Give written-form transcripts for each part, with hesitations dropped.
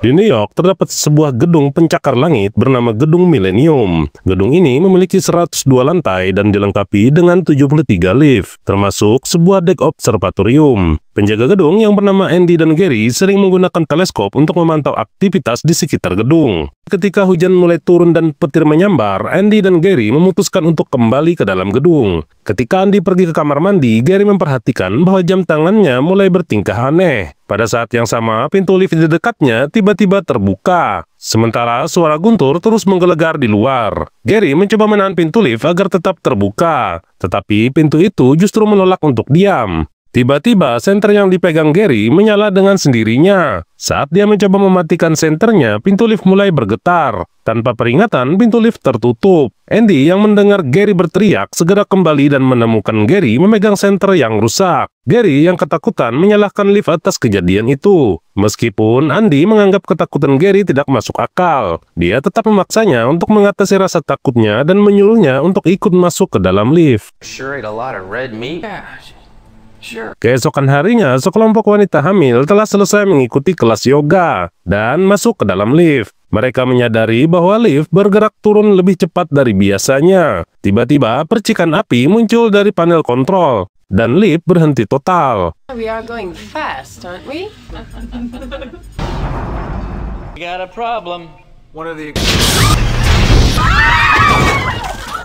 Di New York, terdapat sebuah gedung pencakar langit bernama Gedung Millennium. Gedung ini memiliki 102 lantai dan dilengkapi dengan 73 lift, termasuk sebuah dek observatorium. Penjaga gedung yang bernama Andy dan Gary sering menggunakan teleskop untuk memantau aktivitas di sekitar gedung. Ketika hujan mulai turun dan petir menyambar, Andy dan Gary memutuskan untuk kembali ke dalam gedung. Ketika Andy pergi ke kamar mandi, Gary memperhatikan bahwa jam tangannya mulai bertingkah aneh. Pada saat yang sama, pintu lift di dekatnya tiba-tiba terbuka. Sementara suara guntur terus menggelegar di luar. Gary mencoba menahan pintu lift agar tetap terbuka, tetapi pintu itu justru menolak untuk diam. Tiba-tiba senter yang dipegang Gary menyala dengan sendirinya. Saat dia mencoba mematikan senternya, pintu lift mulai bergetar. Tanpa peringatan, pintu lift tertutup. Andy yang mendengar Gary berteriak segera kembali dan menemukan Gary memegang senter yang rusak. Gary yang ketakutan menyalahkan lift atas kejadian itu. Meskipun Andy menganggap ketakutan Gary tidak masuk akal, dia tetap memaksanya untuk mengatasi rasa takutnya dan menyuruhnya untuk ikut masuk ke dalam lift. Keesokan harinya, sekelompok wanita hamil telah selesai mengikuti kelas yoga dan masuk ke dalam lift. Mereka menyadari bahwa lift bergerak turun lebih cepat dari biasanya. Tiba-tiba, percikan api muncul dari panel kontrol dan lift berhenti total. We are going fast, aren't we? We got a problem.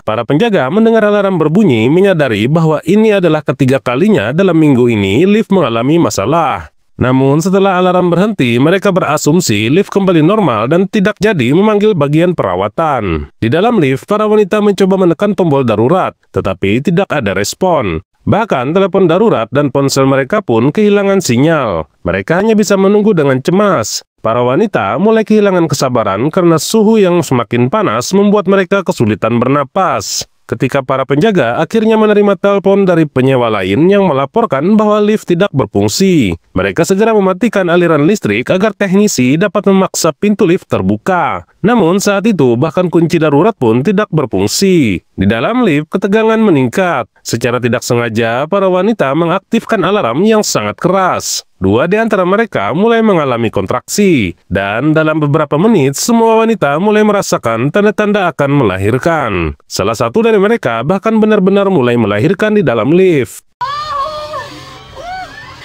Para penjaga mendengar alarm berbunyi menyadari bahwa ini adalah ketiga kalinya dalam minggu ini lift mengalami masalah. Namun setelah alarm berhenti, mereka berasumsi lift kembali normal dan tidak jadi memanggil bagian perawatan. Di dalam lift, para wanita mencoba menekan tombol darurat, tetapi tidak ada respon. Bahkan telepon darurat dan ponsel mereka pun kehilangan sinyal. Mereka hanya bisa menunggu dengan cemas. Para wanita mulai kehilangan kesabaran karena suhu yang semakin panas membuat mereka kesulitan bernapas. Ketika para penjaga akhirnya menerima telepon dari penyewa lain yang melaporkan bahwa lift tidak berfungsi, mereka segera mematikan aliran listrik agar teknisi dapat memaksa pintu lift terbuka. Namun saat itu bahkan kunci darurat pun tidak berfungsi. Di dalam lift, ketegangan meningkat. Secara tidak sengaja, para wanita mengaktifkan alarm yang sangat keras. Dua di antara mereka mulai mengalami kontraksi, dan dalam beberapa menit, semua wanita mulai merasakan tanda-tanda akan melahirkan. Salah satu dari mereka bahkan benar-benar mulai melahirkan di dalam lift.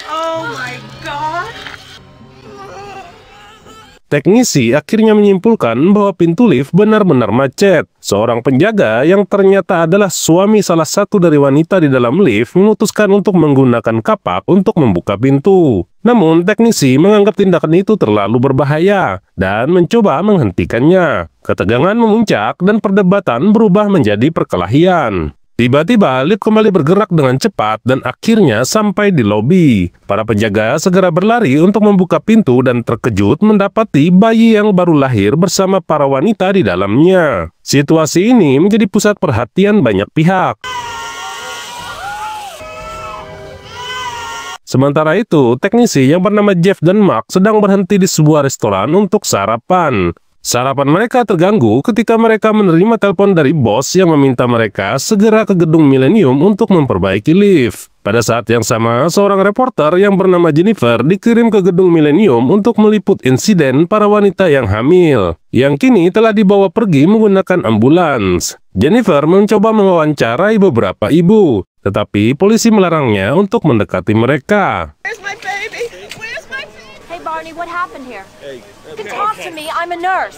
Oh my God! Teknisi akhirnya menyimpulkan bahwa pintu lift benar-benar macet. Seorang penjaga yang ternyata adalah suami salah satu dari wanita di dalam lift memutuskan untuk menggunakan kapak untuk membuka pintu. Namun teknisi menganggap tindakan itu terlalu berbahaya dan mencoba menghentikannya. Ketegangan memuncak dan perdebatan berubah menjadi perkelahian. Tiba-tiba, lift kembali bergerak dengan cepat dan akhirnya sampai di lobi. Para penjaga segera berlari untuk membuka pintu dan terkejut mendapati bayi yang baru lahir bersama para wanita di dalamnya. Situasi ini menjadi pusat perhatian banyak pihak. Sementara itu, teknisi yang bernama Jeff dan Mark sedang berhenti di sebuah restoran untuk sarapan. Sarapan mereka terganggu ketika mereka menerima telepon dari bos yang meminta mereka segera ke gedung Millennium untuk memperbaiki lift. Pada saat yang sama, seorang reporter yang bernama Jennifer dikirim ke gedung Millennium untuk meliput insiden para wanita yang hamil, yang kini telah dibawa pergi menggunakan ambulans. Jennifer mencoba mewawancarai beberapa ibu, tetapi polisi melarangnya untuk mendekati mereka. Where's my baby? Where's my baby? Hey Barney, what happened here? You can talk to me, I'm a nurse.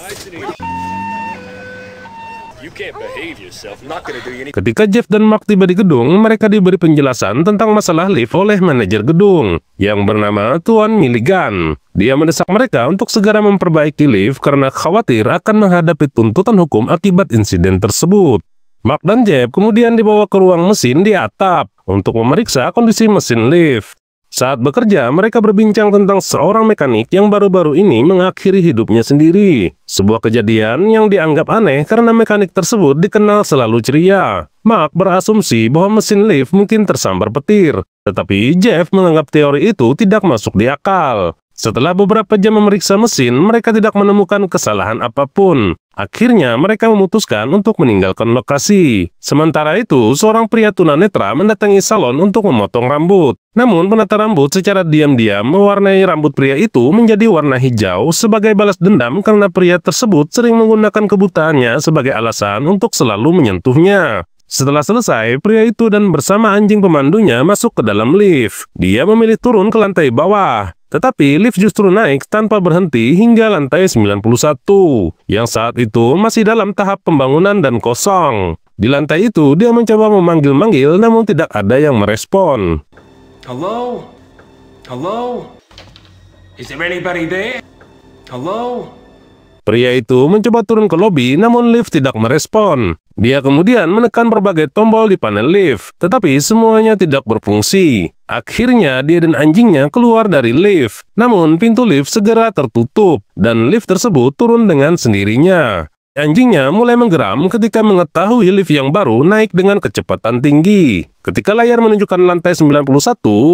You can't behave yourself. I'm not gonna do you any. Ketika Jeff dan Mark tiba di gedung, mereka diberi penjelasan tentang masalah lift oleh manajer gedung yang bernama Tuan Milligan. Dia mendesak mereka untuk segera memperbaiki lift karena khawatir akan menghadapi tuntutan hukum akibat insiden tersebut. Mark dan Jeff kemudian dibawa ke ruang mesin di atap untuk memeriksa kondisi mesin lift. Saat bekerja, mereka berbincang tentang seorang mekanik yang baru-baru ini mengakhiri hidupnya sendiri. Sebuah kejadian yang dianggap aneh karena mekanik tersebut dikenal selalu ceria. Mark berasumsi bahwa mesin lift mungkin tersambar petir, tetapi Jeff menganggap teori itu tidak masuk di akal. Setelah beberapa jam memeriksa mesin, mereka tidak menemukan kesalahan apapun. Akhirnya mereka memutuskan untuk meninggalkan lokasi. Sementara itu, seorang pria tunanetra mendatangi salon untuk memotong rambut. Namun penata rambut secara diam-diam mewarnai rambut pria itu menjadi warna hijau sebagai balas dendam karena pria tersebut sering menggunakan kebutaannya sebagai alasan untuk selalu menyentuhnya. Setelah selesai, pria itu dan bersama anjing pemandunya masuk ke dalam lift. Dia memilih turun ke lantai bawah. Tetapi lift justru naik tanpa berhenti hingga lantai 91, yang saat itu masih dalam tahap pembangunan dan kosong. Di lantai itu, dia mencoba memanggil-manggil namun tidak ada yang merespon. Hello? Hello? Is there anybody there? Hello? Pria itu mencoba turun ke lobi namun lift tidak merespon. Dia kemudian menekan berbagai tombol di panel lift, tetapi semuanya tidak berfungsi. Akhirnya dia dan anjingnya keluar dari lift, namun pintu lift segera tertutup, dan lift tersebut turun dengan sendirinya. Anjingnya mulai menggeram ketika mengetahui lift yang baru naik dengan kecepatan tinggi. Ketika layar menunjukkan lantai 91,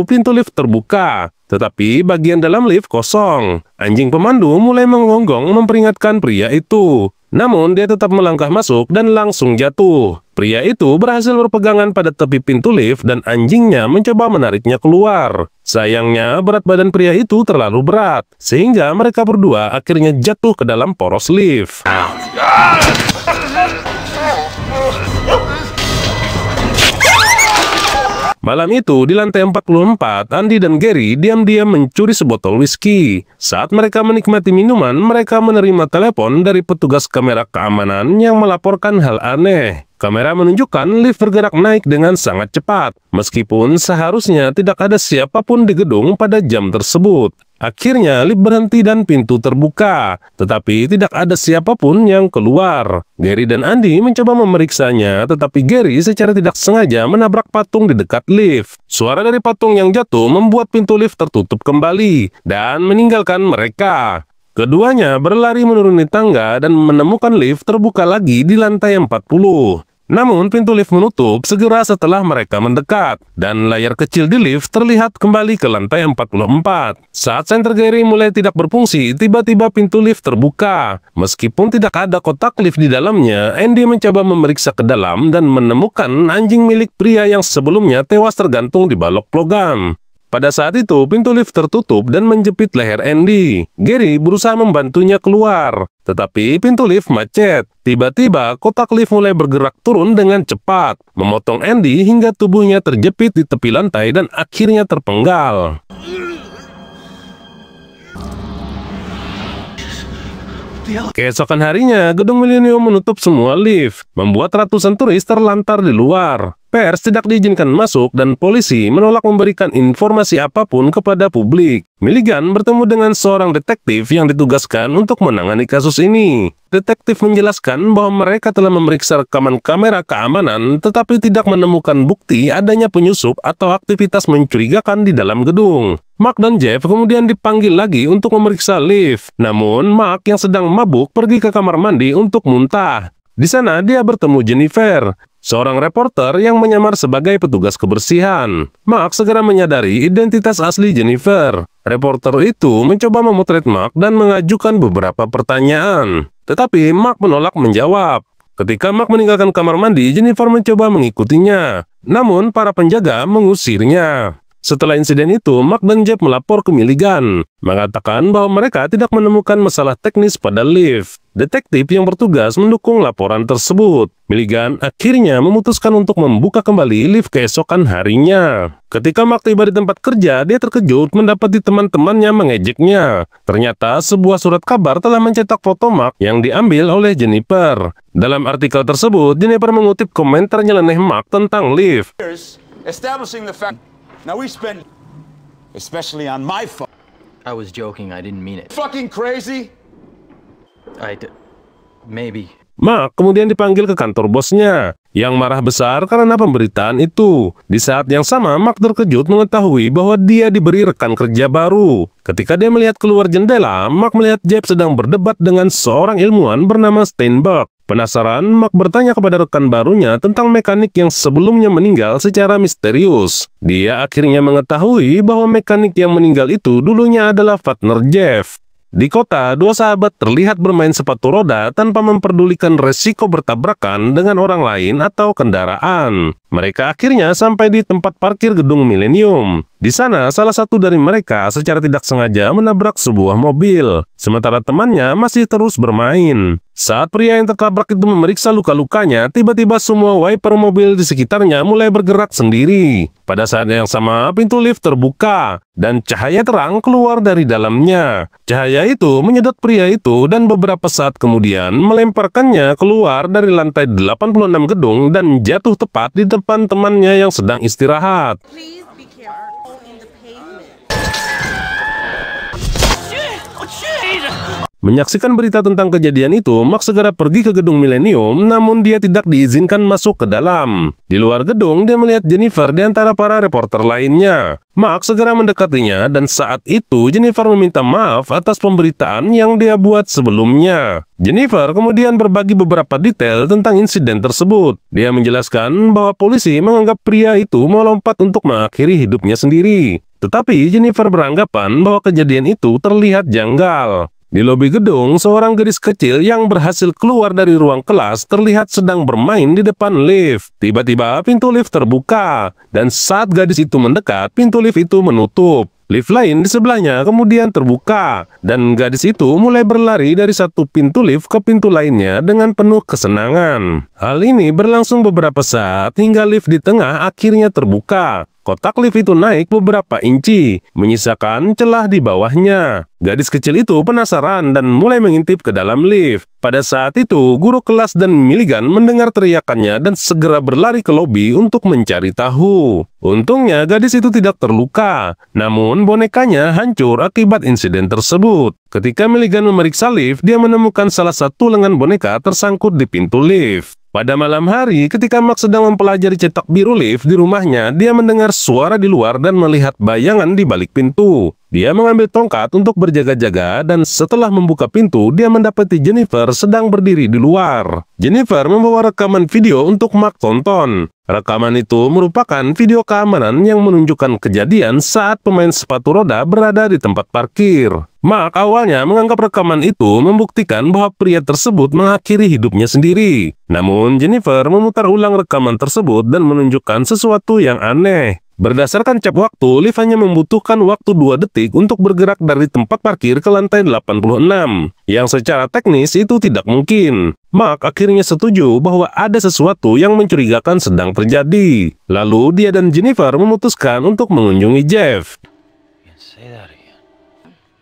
pintu lift terbuka, tetapi bagian dalam lift kosong. Anjing pemandu mulai menggonggong memperingatkan pria itu. Namun dia tetap melangkah masuk dan langsung jatuh. Pria itu berhasil berpegangan pada tepi pintu lift dan anjingnya mencoba menariknya keluar. Sayangnya berat badan pria itu terlalu berat, sehingga mereka berdua akhirnya jatuh ke dalam poros lift. Malam itu, di lantai 44, Andy dan Gary diam-diam mencuri sebotol whisky. Saat mereka menikmati minuman, mereka menerima telepon dari petugas kamera keamanan yang melaporkan hal aneh. Kamera menunjukkan lift bergerak naik dengan sangat cepat, meskipun seharusnya tidak ada siapapun di gedung pada jam tersebut. Akhirnya lift berhenti dan pintu terbuka, tetapi tidak ada siapapun yang keluar. Gary dan Andy mencoba memeriksanya, tetapi Gary secara tidak sengaja menabrak patung di dekat lift. Suara dari patung yang jatuh membuat pintu lift tertutup kembali dan meninggalkan mereka. Keduanya berlari menuruni tangga dan menemukan lift terbuka lagi di lantai 40. Namun pintu lift menutup segera setelah mereka mendekat, dan layar kecil di lift terlihat kembali ke lantai 44. Saat senter Gary mulai tidak berfungsi, tiba-tiba pintu lift terbuka. Meskipun tidak ada kotak lift di dalamnya, Andy mencoba memeriksa ke dalam dan menemukan anjing milik pria yang sebelumnya tewas tergantung di balok logam. Pada saat itu, pintu lift tertutup dan menjepit leher Andy. Gary berusaha membantunya keluar, tetapi pintu lift macet. Tiba-tiba, kotak lift mulai bergerak turun dengan cepat, memotong Andy hingga tubuhnya terjepit di tepi lantai dan akhirnya terpenggal. Keesokan harinya, gedung Millennium menutup semua lift, membuat ratusan turis terlantar di luar. Pers tidak diizinkan masuk dan polisi menolak memberikan informasi apapun kepada publik. Milligan bertemu dengan seorang detektif yang ditugaskan untuk menangani kasus ini. Detektif menjelaskan bahwa mereka telah memeriksa rekaman kamera keamanan tetapi tidak menemukan bukti adanya penyusup atau aktivitas mencurigakan di dalam gedung. Mark dan Jeff kemudian dipanggil lagi untuk memeriksa lift. Namun Mark yang sedang mabuk pergi ke kamar mandi untuk muntah. Di sana dia bertemu Jennifer, seorang reporter yang menyamar sebagai petugas kebersihan. Mark segera menyadari identitas asli Jennifer. Reporter itu mencoba memotret Mark dan mengajukan beberapa pertanyaan. Tetapi Mark menolak menjawab. Ketika Mark meninggalkan kamar mandi, Jennifer mencoba mengikutinya. Namun para penjaga mengusirnya. Setelah insiden itu, Mark dan Jeff melapor ke Milligan, mengatakan bahwa mereka tidak menemukan masalah teknis pada lift. Detektif yang bertugas mendukung laporan tersebut. Milligan akhirnya memutuskan untuk membuka kembali lift keesokan harinya. Ketika Mark tiba di tempat kerja, dia terkejut mendapati teman-temannya mengejeknya. Ternyata sebuah surat kabar telah mencetak foto Mark yang diambil oleh Jennifer. Dalam artikel tersebut, Jennifer mengutip komentar nyeleneh Mark tentang lift. Establishing the fact. Now we spend, especially on my phone. I was joking, I didn't mean it. Fucking crazy. Maybe. Mark kemudian dipanggil ke kantor bosnya, yang marah besar karena pemberitaan itu. Di saat yang sama, Mark terkejut mengetahui bahwa dia diberi rekan kerja baru. Ketika dia melihat keluar jendela, Mark melihat Jeff sedang berdebat dengan seorang ilmuwan bernama Steinberg. Penasaran, Mark bertanya kepada rekan barunya tentang mekanik yang sebelumnya meninggal secara misterius. Dia akhirnya mengetahui bahwa mekanik yang meninggal itu dulunya adalah partner Jeff. Di kota, dua sahabat terlihat bermain sepatu roda tanpa memperdulikan resiko bertabrakan dengan orang lain atau kendaraan. Mereka akhirnya sampai di tempat parkir gedung Millennium. Di sana, salah satu dari mereka secara tidak sengaja menabrak sebuah mobil, sementara temannya masih terus bermain. Saat pria yang tertabrak itu memeriksa luka-lukanya, tiba-tiba semua wiper mobil di sekitarnya mulai bergerak sendiri. Pada saat yang sama, pintu lift terbuka, dan cahaya terang keluar dari dalamnya. Cahaya itu menyedot pria itu dan beberapa saat kemudian melemparkannya keluar dari lantai 86 gedung dan jatuh tepat di depan temannya yang sedang istirahat. Please be careful in the pavement. Menyaksikan berita tentang kejadian itu, Mark segera pergi ke gedung Millennium, namun dia tidak diizinkan masuk ke dalam. Di luar gedung, dia melihat Jennifer di antara para reporter lainnya. Mark segera mendekatinya, dan saat itu Jennifer meminta maaf atas pemberitaan yang dia buat sebelumnya. Jennifer kemudian berbagi beberapa detail tentang insiden tersebut. Dia menjelaskan bahwa polisi menganggap pria itu melompat untuk mengakhiri hidupnya sendiri. Tetapi Jennifer beranggapan bahwa kejadian itu terlihat janggal. Di lobi gedung, seorang gadis kecil yang berhasil keluar dari ruang kelas terlihat sedang bermain di depan lift. Tiba-tiba pintu lift terbuka, dan saat gadis itu mendekat, pintu lift itu menutup. Lift lain di sebelahnya kemudian terbuka, dan gadis itu mulai berlari dari satu pintu lift ke pintu lainnya dengan penuh kesenangan. Hal ini berlangsung beberapa saat hingga lift di tengah akhirnya terbuka. Kotak lift itu naik beberapa inci, menyisakan celah di bawahnya. Gadis kecil itu penasaran dan mulai mengintip ke dalam lift. Pada saat itu, guru kelas dan Milligan mendengar teriakannya dan segera berlari ke lobi untuk mencari tahu. Untungnya, gadis itu tidak terluka, namun bonekanya hancur akibat insiden tersebut. Ketika Milligan memeriksa lift, dia menemukan salah satu lengan boneka tersangkut di pintu lift. Pada malam hari, ketika Mark sedang mempelajari cetak biru lift di rumahnya, dia mendengar suara di luar dan melihat bayangan di balik pintu. Dia mengambil tongkat untuk berjaga-jaga, dan setelah membuka pintu, dia mendapati Jennifer sedang berdiri di luar. Jennifer membawa rekaman video untuk Mark tonton. Rekaman itu merupakan video keamanan yang menunjukkan kejadian saat pemain sepatu roda berada di tempat parkir. Mark awalnya menganggap rekaman itu membuktikan bahwa pria tersebut mengakhiri hidupnya sendiri. Namun Jennifer memutar ulang rekaman tersebut dan menunjukkan sesuatu yang aneh. Berdasarkan cap waktu, lift hanya membutuhkan waktu 2 detik untuk bergerak dari tempat parkir ke lantai 86, yang secara teknis itu tidak mungkin. Mark akhirnya setuju bahwa ada sesuatu yang mencurigakan sedang terjadi. Lalu dia dan Jennifer memutuskan untuk mengunjungi Jeff.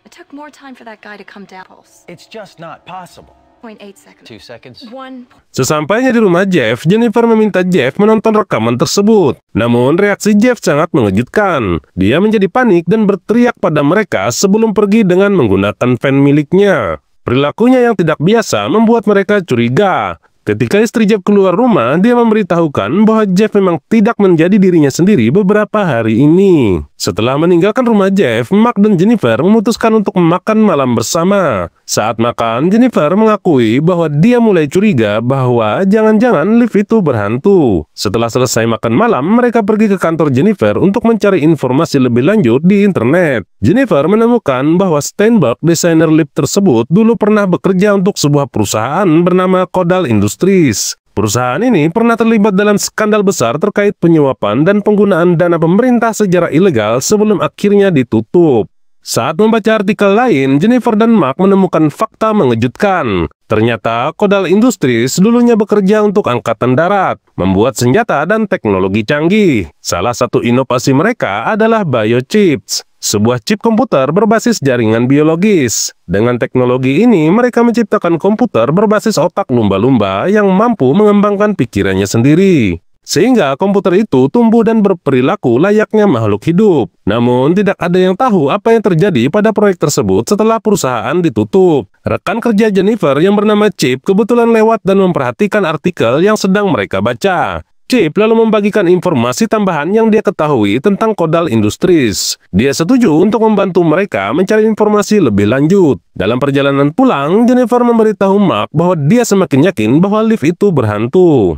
It took more time for that guy to come down. It's just not possible. 0.8 seconds. 2 seconds. 1. Sesampainya di rumah Jeff, Jennifer meminta Jeff menonton rekaman tersebut. Namun reaksi Jeff sangat mengejutkan. Dia menjadi panik dan berteriak pada mereka sebelum pergi dengan menggunakan van miliknya. Perilakunya yang tidak biasa membuat mereka curiga. Ketika istri Jeff keluar rumah, dia memberitahukan bahwa Jeff memang tidak menjadi dirinya sendiri beberapa hari ini. Setelah meninggalkan rumah Jeff, Mark dan Jennifer memutuskan untuk makan malam bersama. Saat makan, Jennifer mengakui bahwa dia mulai curiga bahwa jangan-jangan lift itu berhantu. Setelah selesai makan malam, mereka pergi ke kantor Jennifer untuk mencari informasi lebih lanjut di internet. Jennifer menemukan bahwa Steinberg, desainer lift tersebut, dulu pernah bekerja untuk sebuah perusahaan bernama Kodal Industries. Perusahaan ini pernah terlibat dalam skandal besar terkait penyuapan dan penggunaan dana pemerintah secara ilegal sebelum akhirnya ditutup. Saat membaca artikel lain, Jennifer dan Mark menemukan fakta mengejutkan. Ternyata Kodal Industries dulunya bekerja untuk Angkatan Darat, membuat senjata dan teknologi canggih. Salah satu inovasi mereka adalah biochips, sebuah chip komputer berbasis jaringan biologis. Dengan teknologi ini, mereka menciptakan komputer berbasis otak lumba-lumba yang mampu mengembangkan pikirannya sendiri. Sehingga komputer itu tumbuh dan berperilaku layaknya makhluk hidup. Namun, tidak ada yang tahu apa yang terjadi pada proyek tersebut setelah perusahaan ditutup. Rekan kerja Jennifer yang bernama Chip kebetulan lewat dan memperhatikan artikel yang sedang mereka baca. Chip lalu membagikan informasi tambahan yang dia ketahui tentang Kodal Industries. Dia setuju untuk membantu mereka mencari informasi lebih lanjut. Dalam perjalanan pulang, Jennifer memberitahu Mark bahwa dia semakin yakin bahwa lift itu berhantu.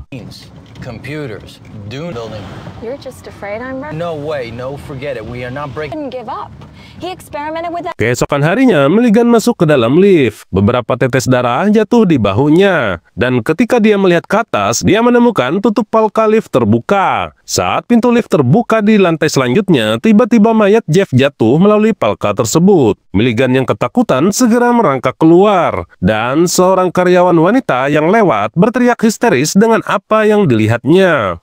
Computers, Dune building. You're just afraid I'm right. No way, no, forget it. We are not breaking. Didn't give up. He experimented with that. Keesokan harinya, Milligan masuk ke dalam lift. Beberapa tetes darah jatuh di bahunya. Dan ketika dia melihat ke atas, dia menemukan tutup palka lift terbuka. Saat pintu lift terbuka di lantai selanjutnya, tiba-tiba mayat Jeff jatuh melalui palka tersebut. Milligan yang ketakutan segera merangkak keluar. Dan seorang karyawan wanita yang lewat berteriak histeris dengan apa yang dilihatnya.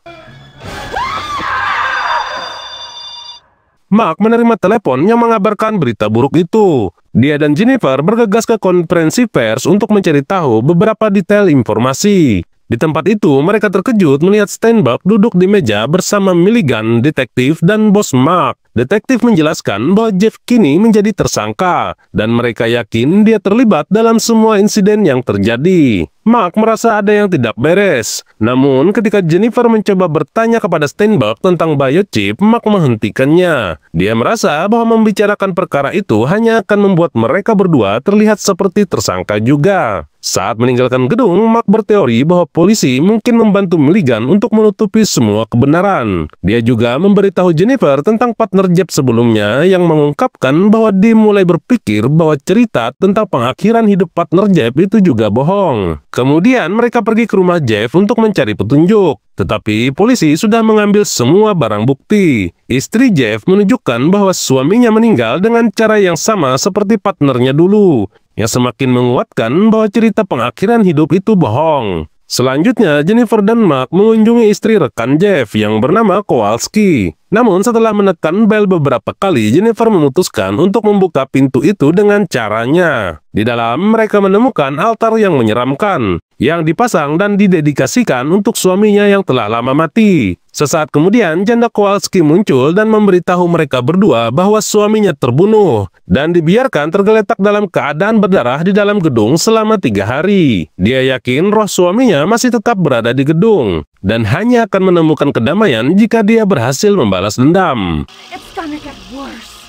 Mark menerima telepon yang mengabarkan berita buruk itu. Dia dan Jennifer bergegas ke konferensi pers untuk mencari tahu beberapa detail informasi. Di tempat itu, mereka terkejut melihat Steinberg duduk di meja bersama Milligan, detektif, dan bos Mark. Detektif menjelaskan bahwa Jeff kini menjadi tersangka, dan mereka yakin dia terlibat dalam semua insiden yang terjadi. Mark merasa ada yang tidak beres. Namun, ketika Jennifer mencoba bertanya kepada Steinberg tentang biochip, Mark menghentikannya. Dia merasa bahwa membicarakan perkara itu hanya akan membuat mereka berdua terlihat seperti tersangka juga. Saat meninggalkan gedung, Mark berteori bahwa polisi mungkin membantu Milligan untuk menutupi semua kebenaran. Dia juga memberitahu Jennifer tentang partner Jeff sebelumnya yang mengungkapkan bahwa dia mulai berpikir bahwa cerita tentang pengakhiran hidup partner Jeff itu juga bohong. Kemudian mereka pergi ke rumah Jeff untuk mencari petunjuk. Tetapi polisi sudah mengambil semua barang bukti. Istri Jeff menunjukkan bahwa suaminya meninggal dengan cara yang sama seperti partnernya dulu, yang semakin menguatkan bahwa cerita pengakhiran hidup itu bohong. Selanjutnya, Jennifer dan Mark mengunjungi istri rekan Jeff yang bernama Kowalski. Namun setelah menekan bel beberapa kali, Jennifer memutuskan untuk membuka pintu itu dengan caranya. Di dalam, mereka menemukan altar yang menyeramkan, yang dipasang dan didedikasikan untuk suaminya yang telah lama mati. Sesaat kemudian, janda Kowalski muncul dan memberitahu mereka berdua bahwa suaminya terbunuh dan dibiarkan tergeletak dalam keadaan berdarah di dalam gedung selama 3 hari. Dia yakin roh suaminya masih tetap berada di gedung dan hanya akan menemukan kedamaian jika dia berhasil membalas dendam. It's gonna get worse.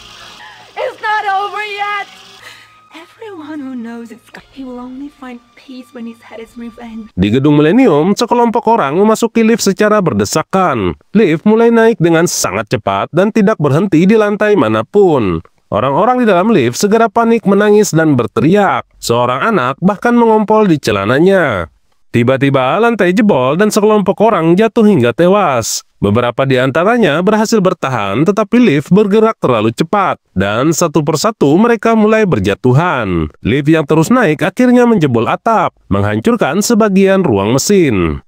It's not over yet. Everyone who knows he will only find peace when he's had his revenge. Di gedung Millennium, sekelompok orang memasuki lift secara berdesakan. Lift mulai naik dengan sangat cepat dan tidak berhenti di lantai manapun. Orang-orang di dalam lift segera panik, menangis, dan berteriak. Seorang anak bahkan mengompol di celananya. Tiba-tiba lantai jebol dan sekelompok orang jatuh hingga tewas. Beberapa di antaranya berhasil bertahan, tetapi lift bergerak terlalu cepat, dan satu persatu mereka mulai berjatuhan. Lift yang terus naik akhirnya menjebol atap, menghancurkan sebagian ruang mesin.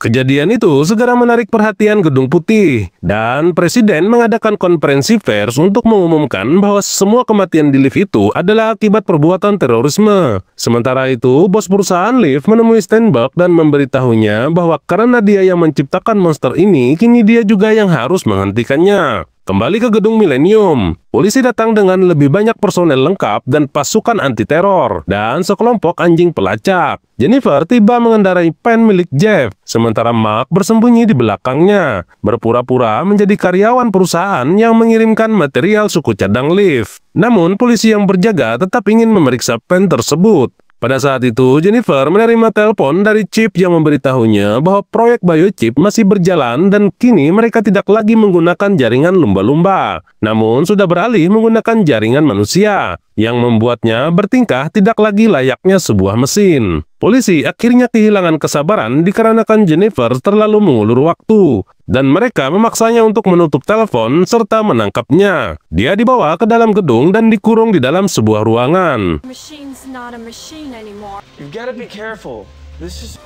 Kejadian itu segera menarik perhatian Gedung Putih, dan Presiden mengadakan konferensi pers untuk mengumumkan bahwa semua kematian di lift itu adalah akibat perbuatan terorisme. Sementara itu, bos perusahaan lift menemui Steinberg dan memberitahunya bahwa karena dia yang menciptakan monster ini, kini dia juga yang harus menghentikannya. Kembali ke gedung Millennium, polisi datang dengan lebih banyak personel lengkap dan pasukan anti-teror, dan sekelompok anjing pelacak. Jennifer tiba mengendarai pen milik Jeff, sementara Mark bersembunyi di belakangnya, berpura-pura menjadi karyawan perusahaan yang mengirimkan material suku cadang lift. Namun, polisi yang berjaga tetap ingin memeriksa pen tersebut. Pada saat itu, Jennifer menerima telepon dari Chip yang memberitahunya bahwa proyek biochip masih berjalan dan kini mereka tidak lagi menggunakan jaringan lumba-lumba, namun sudah beralih menggunakan jaringan manusia, yang membuatnya bertingkah tidak lagi layaknya sebuah mesin. Polisi akhirnya kehilangan kesabaran dikarenakan Jennifer terlalu mengulur waktu, dan mereka memaksanya untuk menutup telepon serta menangkapnya. Dia dibawa ke dalam gedung dan dikurung di dalam sebuah ruangan. Machine's not a machine anymore. You gotta be careful. This is...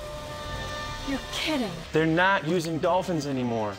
You're kidding. They're not using dolphins anymore.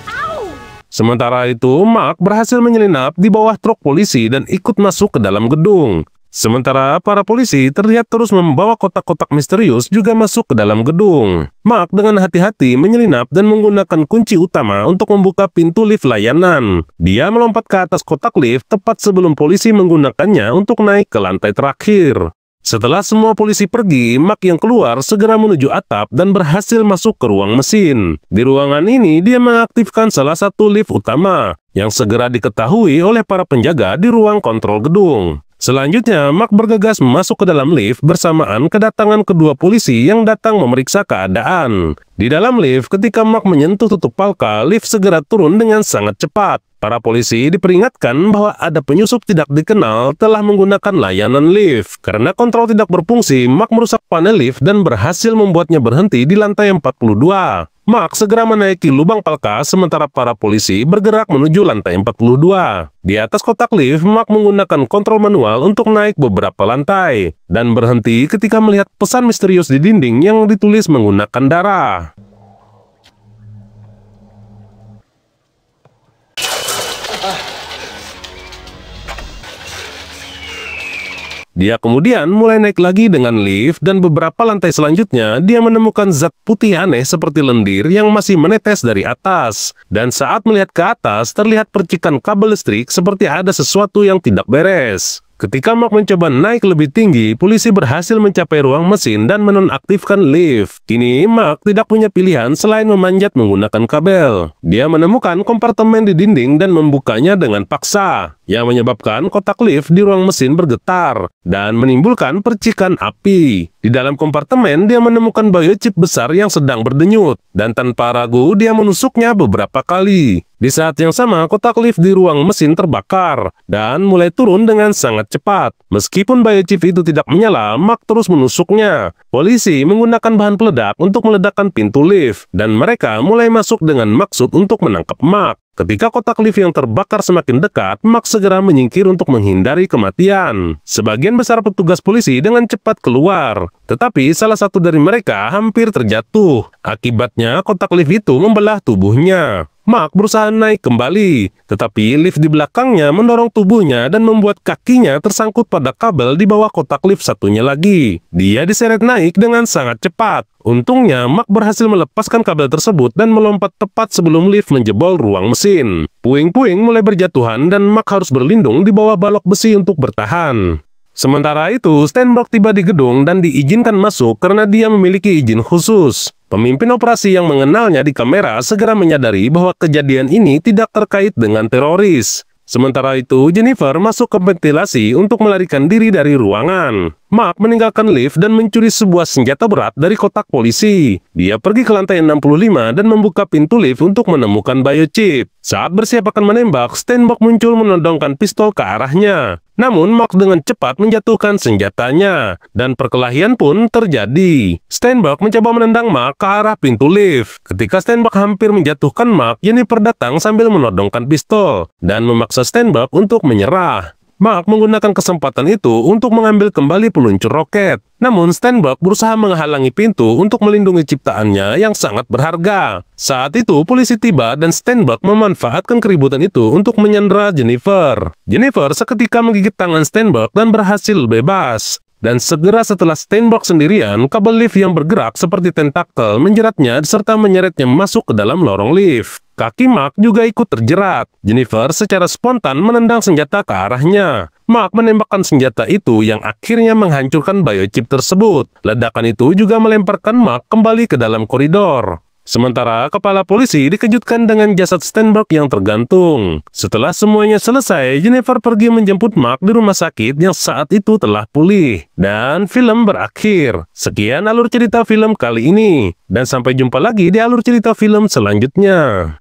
Ow! Sementara itu, Mark berhasil menyelinap di bawah truk polisi dan ikut masuk ke dalam gedung. Sementara para polisi terlihat terus membawa kotak-kotak misterius juga masuk ke dalam gedung. Mark dengan hati-hati menyelinap dan menggunakan kunci utama untuk membuka pintu lift layanan. Dia melompat ke atas kotak lift tepat sebelum polisi menggunakannya untuk naik ke lantai terakhir. Setelah semua polisi pergi, Mark yang keluar segera menuju atap dan berhasil masuk ke ruang mesin. Di ruangan ini, dia mengaktifkan salah satu lift utama yang segera diketahui oleh para penjaga di ruang kontrol gedung. Selanjutnya, Mark bergegas masuk ke dalam lift bersamaan kedatangan kedua polisi yang datang memeriksa keadaan. Di dalam lift, ketika Mark menyentuh tutup palka, lift segera turun dengan sangat cepat. Para polisi diperingatkan bahwa ada penyusup tidak dikenal telah menggunakan layanan lift. Karena kontrol tidak berfungsi, Mark merusak panel lift dan berhasil membuatnya berhenti di lantai 42. Mark segera menaiki lubang palka sementara para polisi bergerak menuju lantai 42. Di atas kotak lift, Mark menggunakan kontrol manual untuk naik beberapa lantai dan berhenti ketika melihat pesan misterius di dinding yang ditulis menggunakan darah. Dia kemudian mulai naik lagi dengan lift dan beberapa lantai selanjutnya dia menemukan zat putih aneh seperti lendir yang masih menetes dari atas. Dan saat melihat ke atas terlihat percikan kabel listrik seperti ada sesuatu yang tidak beres. Ketika Mark mencoba naik lebih tinggi, polisi berhasil mencapai ruang mesin dan menonaktifkan lift. Kini, Mark tidak punya pilihan selain memanjat menggunakan kabel. Dia menemukan kompartemen di dinding dan membukanya dengan paksa, yang menyebabkan kotak lift di ruang mesin bergetar dan menimbulkan percikan api. Di dalam kompartemen, dia menemukan biochip besar yang sedang berdenyut, dan tanpa ragu dia menusuknya beberapa kali. Di saat yang sama, kotak lift di ruang mesin terbakar dan mulai turun dengan sangat cepat. Meskipun biochip itu tidak menyala, Mark terus menusuknya. Polisi menggunakan bahan peledak untuk meledakkan pintu lift, dan mereka mulai masuk dengan maksud untuk menangkap Mark. Ketika kotak lift yang terbakar semakin dekat, Mark segera menyingkir untuk menghindari kematian. Sebagian besar petugas polisi dengan cepat keluar, tetapi salah satu dari mereka hampir terjatuh. Akibatnya, kotak lift itu membelah tubuhnya. Mark berusaha naik kembali, tetapi lift di belakangnya mendorong tubuhnya dan membuat kakinya tersangkut pada kabel di bawah kotak lift satunya lagi. Dia diseret naik dengan sangat cepat. Untungnya, Mark berhasil melepaskan kabel tersebut dan melompat tepat sebelum lift menjebol ruang mesin. Puing-puing mulai berjatuhan dan Mark harus berlindung di bawah balok besi untuk bertahan. Sementara itu, Steinberg tiba di gedung dan diizinkan masuk karena dia memiliki izin khusus. Pemimpin operasi yang mengenalnya di kamera segera menyadari bahwa kejadian ini tidak terkait dengan teroris. Sementara itu, Jennifer masuk ke ventilasi untuk melarikan diri dari ruangan. Mark meninggalkan lift dan mencuri sebuah senjata berat dari kotak polisi. Dia pergi ke lantai 65 dan membuka pintu lift untuk menemukan biochip. Saat bersiap akan menembak, Steinberg muncul menodongkan pistol ke arahnya. Namun, Mark dengan cepat menjatuhkan senjatanya, dan perkelahian pun terjadi. Steinberg mencoba menendang Mark ke arah pintu lift. Ketika Steinberg hampir menjatuhkan Mark, Jennifer datang sambil menodongkan pistol, dan memaksa Steinberg untuk menyerah. Mark menggunakan kesempatan itu untuk mengambil kembali peluncur roket. Namun Steinberg berusaha menghalangi pintu untuk melindungi ciptaannya yang sangat berharga. Saat itu polisi tiba dan Steinberg memanfaatkan keributan itu untuk menyandera Jennifer. Jennifer seketika menggigit tangan Steinberg dan berhasil bebas. Dan segera setelah Steinberg sendirian, kabel lift yang bergerak seperti tentakel menjeratnya serta menyeretnya masuk ke dalam lorong lift. Kaki Mark juga ikut terjerat. Jennifer secara spontan menendang senjata ke arahnya. Mark menembakkan senjata itu yang akhirnya menghancurkan biochip tersebut. Ledakan itu juga melemparkan Mark kembali ke dalam koridor. Sementara kepala polisi dikejutkan dengan jasad Steinberg yang tergantung. Setelah semuanya selesai, Jennifer pergi menjemput Mark di rumah sakit yang saat itu telah pulih. Dan film berakhir. Sekian alur cerita film kali ini. Dan sampai jumpa lagi di alur cerita film selanjutnya.